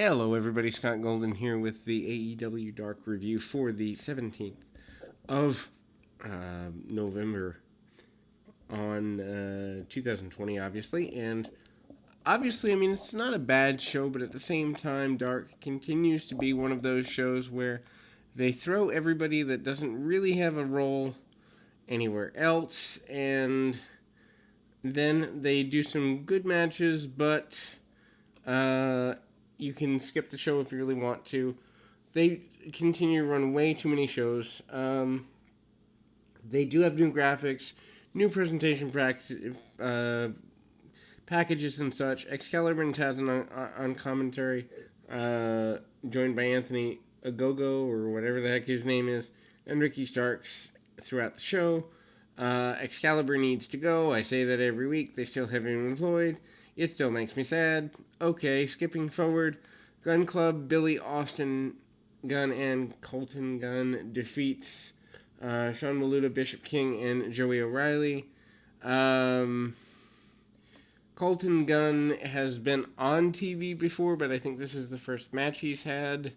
Hello, everybody. Scott Golden here with the AEW Dark Review for the 17th of November on 2020, obviously. And obviously, I mean, it's not a bad show, but at the same time, Dark continues to be one of those shows where they throw everybody that doesn't really have a role anywhere else, and then they do some good matches, but you can skip the show if you really want to. They continue to run way too many shows. They do have new graphics, new presentation packages and such. Excalibur and Taz on commentary, joined by Anthony Agogo, or whatever the heck his name is, and Ricky Starks throughout the show. Excalibur needs to go. I say that every week. They still have him employed. It still makes me sad. Okay, skipping forward. Gun Club, Billy Austin Gunn and Colton Gunn defeats Sean Maluta, Bishop King, and Joey O'Reilly. Colton Gunn has been on TV before, but I think this is the first match he's had.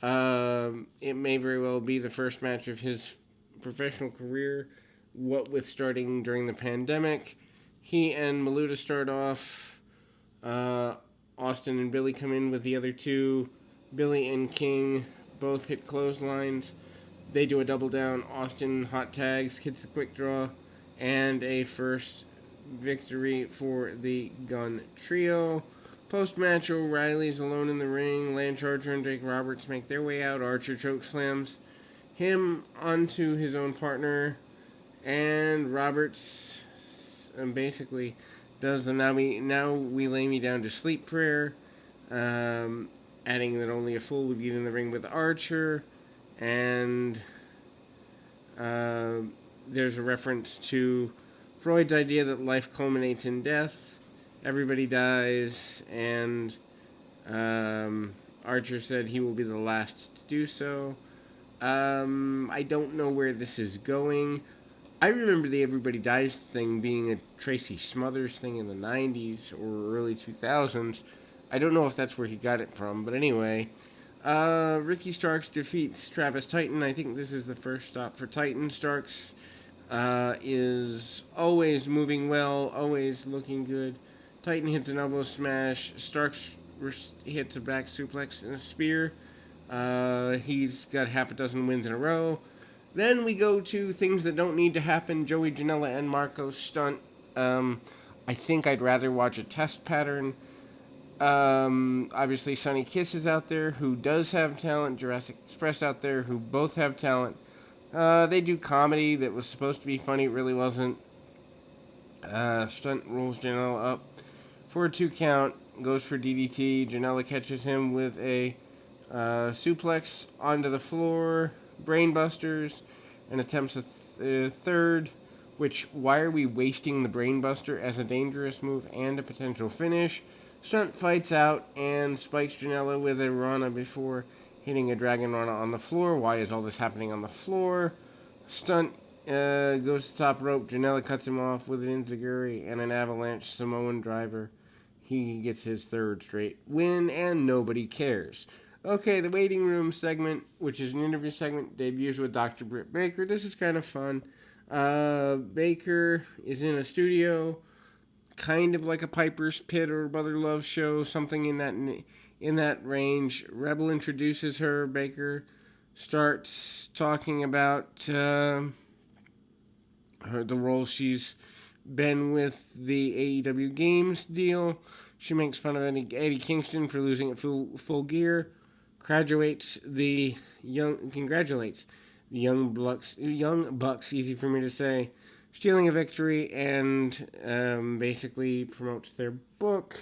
It may very well be the first match of his professional career, what with starting during the pandemic. He and Maluta start off. Austin and Billy come in with the other two. Billy and King both hit clotheslines. They do a double down. Austin hot tags, hits the quick draw, and a first victory for the Gunn Trio. Post-match, O'Reilly's alone in the ring. Lance Archer and Jake Roberts make their way out. Archer chokeslams him onto his own partner, and Roberts basically does the now we lay me down to sleep prayer, adding that only a fool would get in the ring with Archer, and there's a reference to Freud's idea that life culminates in death. Everybody dies, and Archer said he will be the last to do so. I don't know where this is going. I remember the Everybody Dies thing being a Tracy Smothers thing in the 90s or early 2000s. I don't know if that's where he got it from, but anyway. Ricky Starks defeats Travis Titan. I think this is the first stop for Titan. Starks is always moving well, always looking good. Titan hits an elbow smash. Starks hits a back suplex and a spear. He's got half a dozen wins in a row. Then we go to things that don't need to happen. Joey Janela and Marco stunt. I think I'd rather watch a test pattern. Obviously, Sonny Kiss is out there, who does have talent. Jurassic Express out there, who both have talent. They do comedy that was supposed to be funny. It really wasn't. Stunt rolls Janela up for a 2 count. Goes for DDT. Janela catches him with a suplex onto the floor. Brainbusters, and attempts a third, which, why are we wasting the Brainbuster as a dangerous move and a potential finish? Stunt fights out and spikes Janela with a Rana before hitting a Dragon Rana on the floor. Why is all this happening on the floor? Stunt goes to the top rope. Janela cuts him off with an Enziguri and an Avalanche Samoan driver. He gets his third straight win, and nobody cares. Okay, the waiting room segment, which is an interview segment, debuts with Dr. Britt Baker. This is kind of fun. Baker is in a studio, kind of like a Piper's Pit or Brother Love show, something in that range. Rebel introduces her. Baker starts talking about the role she's been with the AEW Games deal. She makes fun of Eddie Kingston for losing at full gear. Congratulates the young Bucks, easy for me to say, stealing a victory, and basically promotes their book.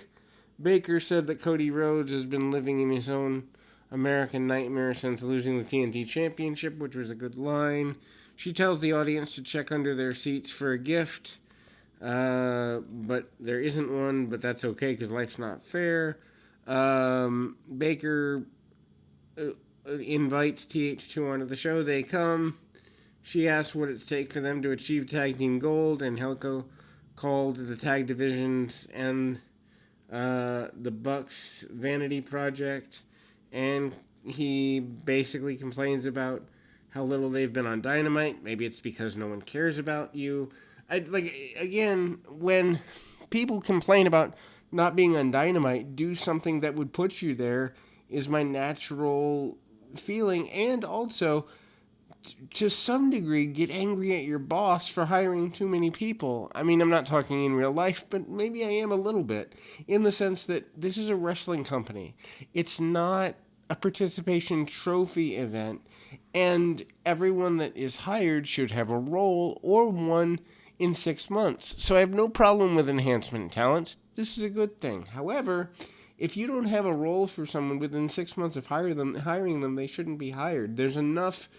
Baker said that Cody Rhodes has been living in his own American nightmare since losing the TNT Championship, which was a good line. She tells the audience to check under their seats for a gift, but there isn't one, but that's okay because life's not fair. Baker invites TH2 onto the show. They come. She asks what it's take for them to achieve tag team gold, and Helco called the tag divisions and the Bucks vanity project, and he basically complains about how little they've been on Dynamite. Maybe it's because no one cares about you. Again, when people complain about not being on Dynamite, do something that would put you there is my natural feeling, and also to some degree get angry at your boss for hiring too many people. I mean, I'm not talking in real life, but maybe I am a little bit, in the sense that this is a wrestling company. It's not a participation trophy event, and everyone that is hired should have a role or one in 6 months. So I have no problem with enhancement talents. This is a good thing. However, if you don't have a role for someone within 6 months of hiring them, they shouldn't be hired. There's enough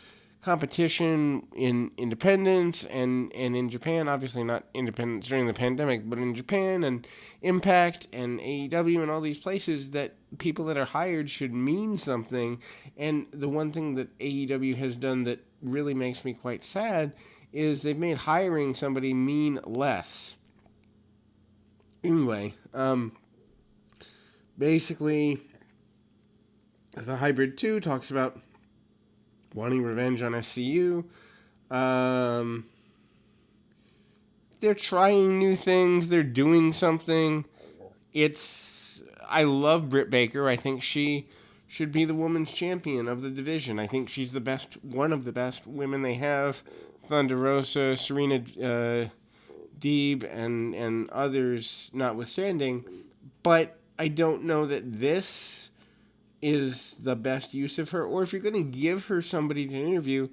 competition in independence and in Japan, obviously not independence during the pandemic, but in Japan and Impact and AEW and all these places, that people that are hired should mean something. And the one thing that AEW has done that really makes me quite sad is they've made hiring somebody mean less. Anyway, basically, the Hybrid 2 talks about wanting revenge on SCU. They're trying new things. They're doing something. I love Britt Baker. I think she should be the women's champion of the division. I think she's one of the best women they have. Thunder Rosa, Serena Deeb, and others notwithstanding. But I don't know that this is the best use of her. Or if you're going to give her somebody to interview,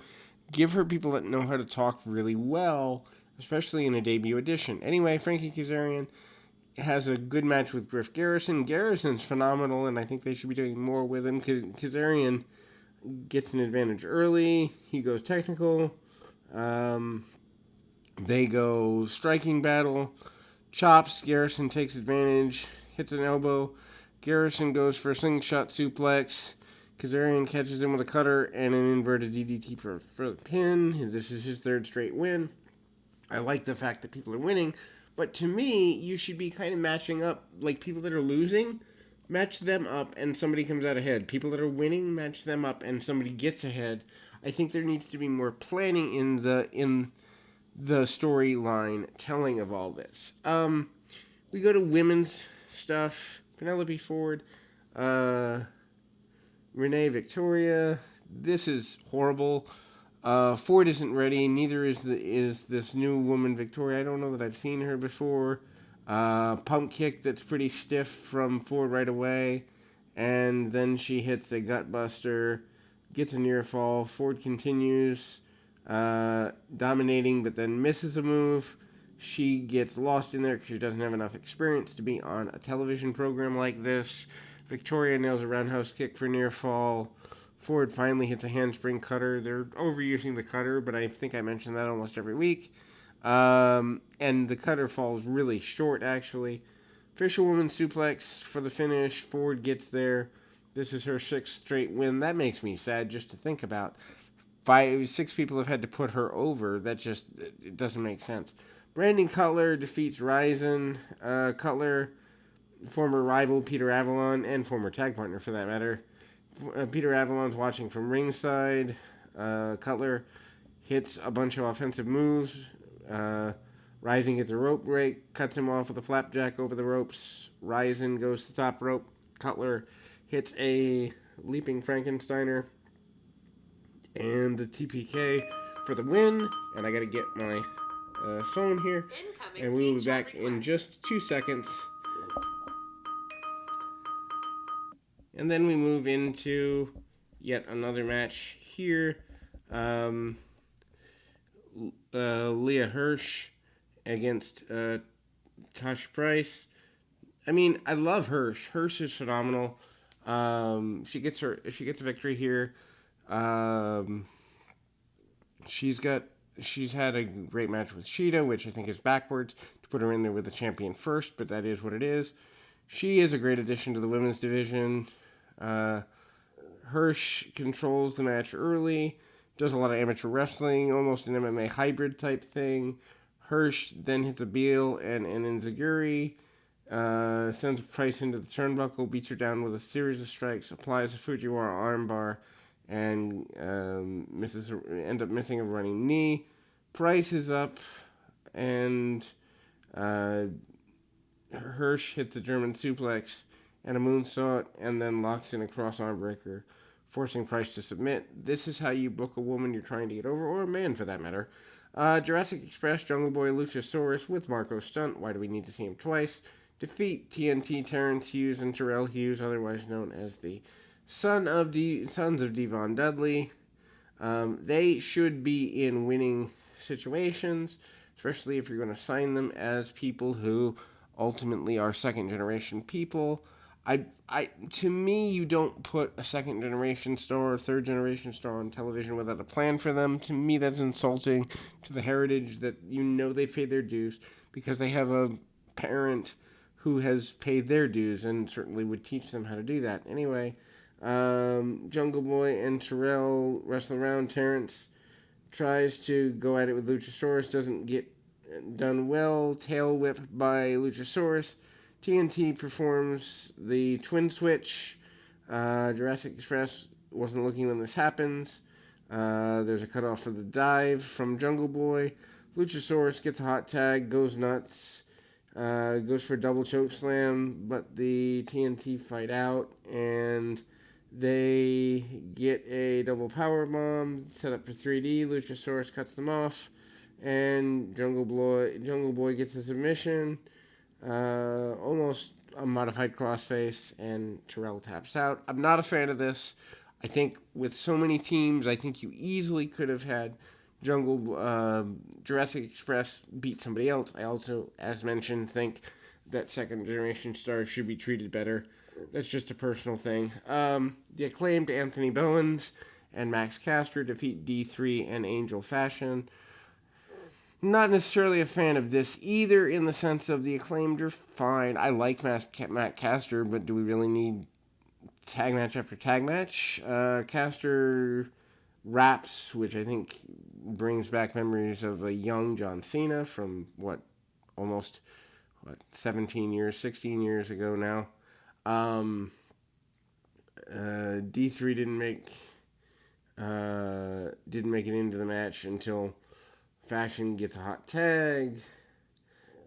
give her people that know how to talk really well, especially in a debut edition. Anyway, Frankie Kazarian has a good match with Griff Garrison. Garrison's phenomenal, and I think they should be doing more with him. Kazarian gets an advantage early. He goes technical. They go striking battle. Chops. Garrison takes advantage. Hits an elbow. Garrison goes for a slingshot suplex. Kazarian catches him with a cutter and an inverted DDT for the pin. This is his third straight win. I like the fact that people are winning, but to me, you should be kind of matching up, like people that are losing, match them up and somebody comes out ahead. People that are winning, match them up and somebody gets ahead. I think there needs to be more planning in the storyline telling of all this. We go to women's stuff. Penelope Ford, Renee Victoria. This is horrible. Ford isn't ready. Neither is this new woman Victoria. I don't know that I've seen her before. Pump kick that's pretty stiff from Ford right away, and then she hits a gut buster, gets a near fall. Ford continues dominating, but then misses a move. She gets lost in there because she doesn't have enough experience to be on a television program like this. Victoria nails a roundhouse kick for near fall. Ford finally hits a handspring cutter. They're overusing the cutter, but I think I mention that almost every week. And the cutter falls really short, actually. Fisherwoman suplex for the finish. Ford gets there. This is her 6th straight win. That makes me sad just to think about. 6 people have had to put her over. It doesn't make sense. Brandon Cutler defeats Ryzen. Cutler, former rival Peter Avalon, and former tag partner for that matter. Peter Avalon's watching from ringside. Cutler hits a bunch of offensive moves. Ryzen gets a rope break, cuts him off with a flapjack over the ropes. Ryzen goes to the top rope. Cutler hits a leaping Frankensteiner and the TPK for the win. And I gotta get my phone here, and we will be back in just 2 seconds. And then we move into yet another match here. Leah Hirsch against Tosh Price. I mean, I love Hirsch. Hirsch is phenomenal. She gets a victory here. She's had a great match with Shida, which I think is backwards to put her in there with the champion first, but that is what it is. She is a great addition to the women's division. Hirsch controls the match early, does a lot of amateur wrestling, almost an MMA hybrid type thing. Hirsch then hits a Beal and an Enziguri. Sends Price into the turnbuckle, beats her down with a series of strikes, applies a Fujiwara armbar, and ends up missing a running knee. Price is up, and Hirsch hits a German suplex and a moonsault, and then locks in a cross arm breaker, forcing Price to submit. This is how you book a woman you're trying to get over, or a man for that matter. Jurassic Express, Jungle Boy, Luchasaurus with Marco Stunt. Why do we need to see him twice? Defeat TNT, Terrence Hughes, and Terrell Hughes, otherwise known as the Sons of Devon Dudley. They should be in winning situations, especially if you're going to sign them as people who ultimately are second generation people. To me, you don't put a second generation star or third generation star on television without a plan for them. To me, that's insulting to the heritage that they paid their dues, because they have a parent who has paid their dues and certainly would teach them how to do that. Anyway, Jungle Boy and Terrell wrestle around. Terrence tries to go at it with Luchasaurus, doesn't get done well. Tail whip by Luchasaurus. TNT performs the twin switch. Jurassic Express wasn't looking when this happens. There's a cutoff for the dive from Jungle Boy. Luchasaurus gets a hot tag, goes nuts, goes for a double choke slam, but the TNT fight out, and they get a double power bomb set up for 3D. Luchasaurus cuts them off, and Jungle Boy gets a submission. Almost a modified crossface, and Terrell taps out. I'm not a fan of this. I think with so many teams, I think you easily could have had Jurassic Express beat somebody else. I also, as mentioned, think that second generation stars should be treated better. That's just a personal thing. The Acclaimed Anthony Bowens and Max Caster defeat D3 and Angel Fashion. Not necessarily a fan of this either, in the sense of the Acclaimed are fine. I like Matt Caster, but do we really need tag match after tag match? Caster raps, which I think brings back memories of a young John Cena from, 16 years ago now. D3 didn't make it into the match until Fashion gets a hot tag.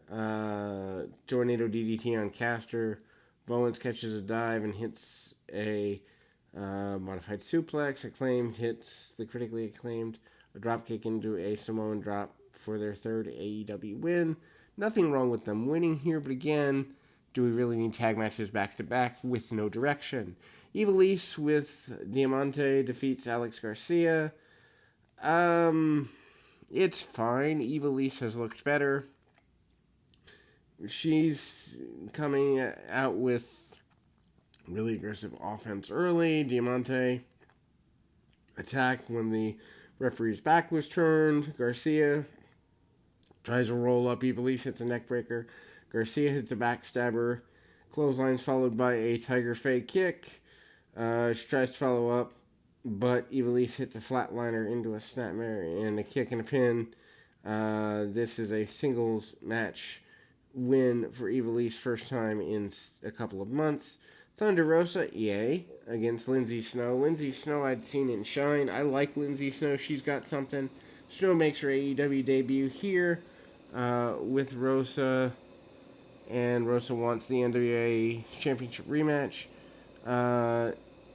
Tornado DDT on Caster. Bowens catches a dive and hits a modified suplex. Acclaimed hits the critically acclaimed a dropkick into a Samoan drop for their third AEW win. Nothing wrong with them winning here, but again, do we really need tag matches back to back with no direction? Ivelisse with Diamante defeats Alex Garcia. It's fine. Ivelisse has looked better. She's coming out with really aggressive offense early. Diamante attacked when the referee's back was turned. Garcia tries to roll up. Ivelisse hits a neckbreaker. Garcia hits a backstabber. Clotheslines followed by a Tiger Fake kick. She tries to follow up, but Ivelisse hits a flatliner into a snapmare and a kick and a pin. This is a singles match win for Ivelisse, first time in a couple of months. Thunder Rosa, yay, against Lindsay Snow. Lindsay Snow I'd seen in Shine. I like Lindsay Snow. She's got something. Snow makes her AEW debut here with Rosa, and Rosa wants the NWA Championship rematch.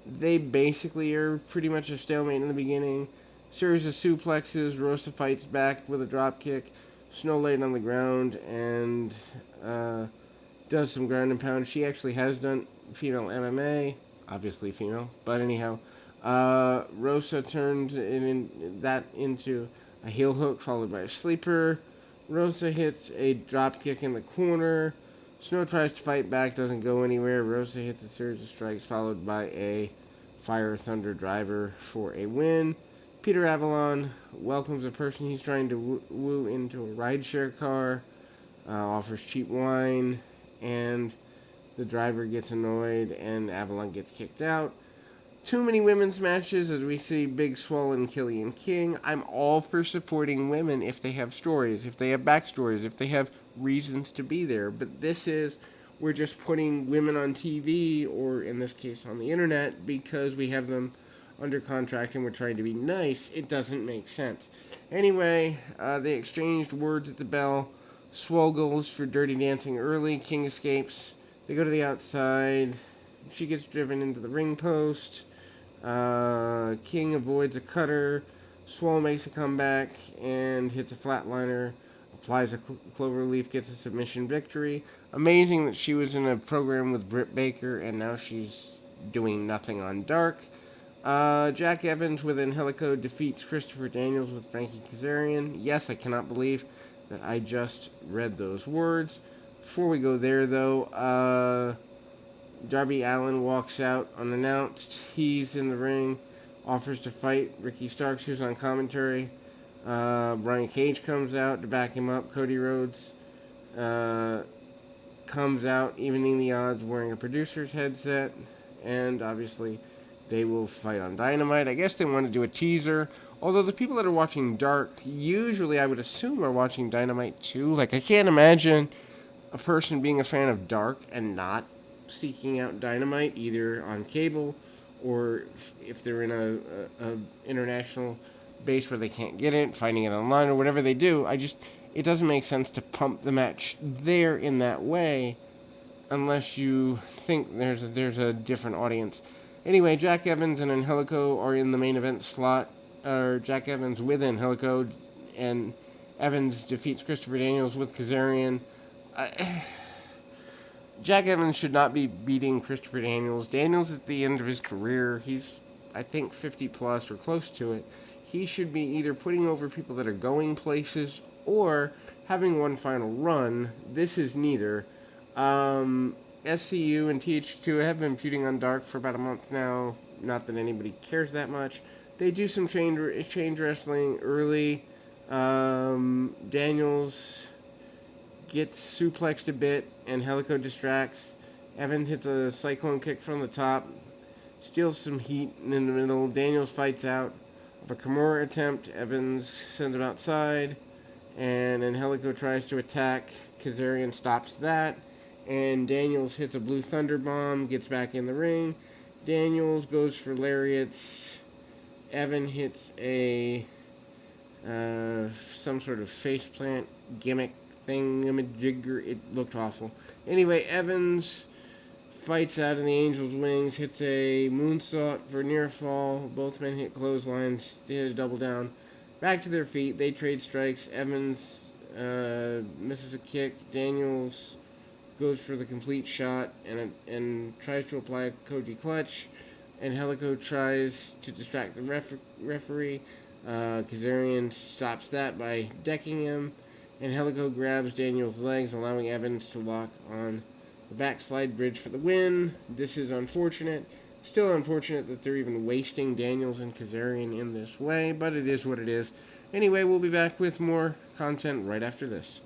They basically are pretty much a stalemate in the beginning. Series of suplexes. Rosa fights back with a drop kick. Snow laid on the ground and does some ground and pound. She actually has done female MMA, obviously female, but anyhow, Rosa turned that into a heel hook followed by a sleeper. Rosa hits a drop kick in the corner. Snow tries to fight back, doesn't go anywhere. Rosa hits a series of strikes followed by a Fire Thunder driver for a win. Peter Avalon welcomes a person he's trying to woo into a rideshare car, offers cheap wine, and the driver gets annoyed and Avalon gets kicked out. Too many women's matches as we see Big Swole and Killian King. I'm all for supporting women if they have stories, if they have backstories, if they have reasons to be there. But this is we're just putting women on TV, or in this case on the internet, because we have them under contract and we're trying to be nice. It doesn't make sense. Anyway, they exchanged words at the bell. Swole goes for Dirty Dancing early. King escapes. They go to the outside. She gets driven into the ring post. King avoids a cutter. Swole makes a comeback and hits a flatliner. Applies a clover leaf, gets a submission victory. Amazing that she was in a program with Britt Baker and now she's doing nothing on Dark. Jack Evans with Angelico defeats Christopher Daniels with Frankie Kazarian. Yes, I cannot believe that I just read those words. Before we go there, though, Darby Allin walks out unannounced. He's in the ring, offers to fight Ricky Starks, who's on commentary. Brian Cage comes out to back him up. Cody Rhodes comes out, evening the odds, wearing a producer's headset. And obviously, they will fight on Dynamite. I guess they want to do a teaser. Although the people that are watching Dark, usually I would assume are watching Dynamite too. Like, I can't imagine a person being a fan of Dark and not seeking out Dynamite, either on cable or if they're in a international base where they can't get it, finding it online or whatever they do. It doesn't make sense to pump the match there in that way unless you think there's a different audience. Anyway, Jack Evans and Angelico are in the main event slot. Or Jack Evans with Angelico, and Evans defeats Christopher Daniels with Kazarian. Jack Evans should not be beating Christopher Daniels. Daniels at the end of his career. He's, I think, 50 plus or close to it. He should be either putting over people that are going places or having one final run. This is neither. SCU and TH2 have been feuding on Dark for about a month now. Not that anybody cares that much. They do some chain wrestling early. Daniels gets suplexed a bit, and Angelico distracts. Evans hits a cyclone kick from the top, steals some heat in the middle. Daniels fights out of a Kimura attempt. Evans sends him outside, and Angelico tries to attack. Kazarian stops that, and Daniels hits a Blue Thunder Bomb, gets back in the ring. Daniels goes for lariats. Evan hits a some sort of faceplant gimmick thingamajigger. It looked awful. Anyway, Evans fights out in the Angel's Wings, hits a moonsault for near fall. Both men hit clotheslines, they hit a double down. Back to their feet, they trade strikes. Evans misses a kick. Daniels goes for the complete shot and tries to apply a Koji clutch. Angelico tries to distract the referee. Kazarian stops that by decking him. Angelico grabs Daniel's legs, allowing Evans to lock on the backslide bridge for the win. This is unfortunate. Still unfortunate that they're even wasting Daniels and Kazarian in this way, but it is what it is. Anyway, we'll be back with more content right after this.